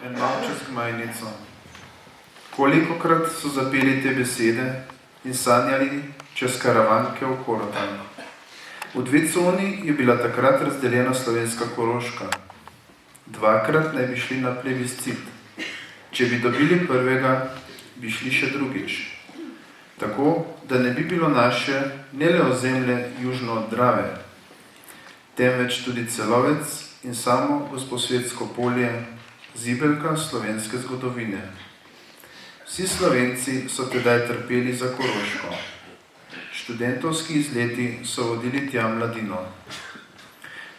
en malček gmajnico. Kolikokrat so zapeli te besede in sanjali čez karavanke v Korotan. V dve coni je bila takrat razdeljena slovenska Koroška. Dvakrat naj bi šli na plebiscit. Če bi dobili prvega, bi šli še drugič. Tako, da ne bi bilo naše ne le ozemlje južno od Drave, temveč tudi Celovec in samo Gosposvetsko polje, zibelka slovenske zgodovine. Vsi Slovenci so tedaj trpeli za Koroško. Študentovski izleti so vodili tja mladino.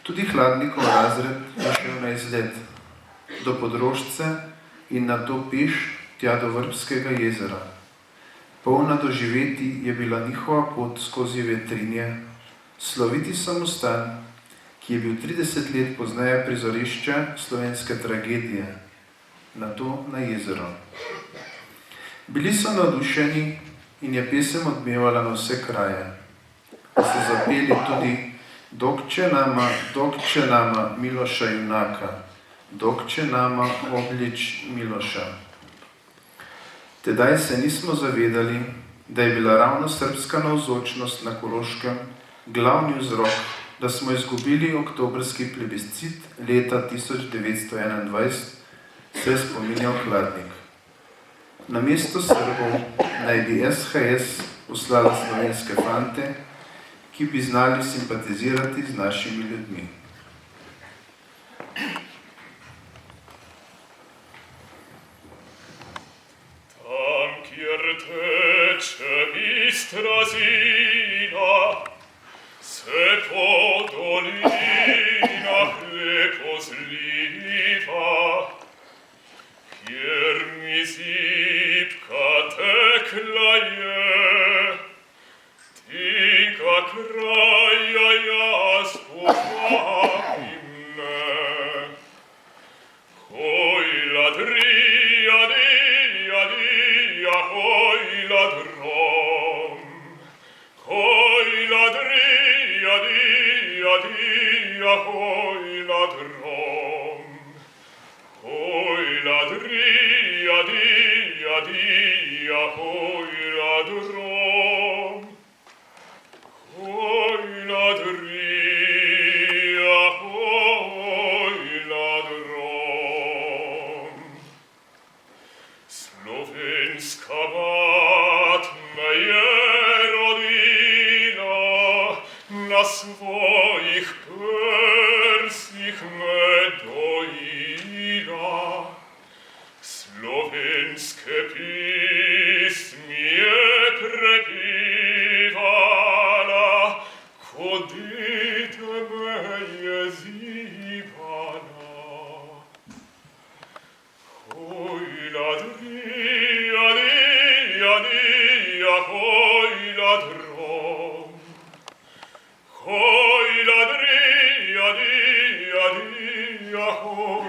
Tudi Hladnikov razred je šel na izlet do Podrožce in nato peš tja do Vrbskega jezera. Polna doživeti je bila njihova pot skozi Vetrinje, sloviti samostan, ki je bil 30 let pozneje prizorišče slovenske tragedije, nato na jezero. Bili so navdušeni in je pesem odmevala na vse kraje. So zapeli tudi Dokče nama Miloša junaka, dokče nama oblič Miloša. Tedaj se nismo zavedali, da je bila ravno srbska navzočnost na Koroškem glavni vzrok, da smo izgubili oktobrski plebiscit leta 1921, se je spominjal Hladnik. Namesto Srbov naj bi SHS poslala slovenske fante, ki bi znali simpatizirati z našimi ljudmi. Tam, kjer teče bistra Zina, se po dolinah lepo zliva, kjer mi zibka tekla je, tega kraja jaz povabim ne. Hojla drija, dija, dija, hojla drom. Hojla drija, dija, dija, hojla drom. Hojla drija, dija, dija, hojla drom. Hojla drija, hojla drom. Slovenska mat me je rodila, na svojih prsih me dojila. Slovenske pismi je prepivala, ko dete me je zivala. Hojla drija, dija, dija, hojla drom. Hojla drija, dija, dija, hojla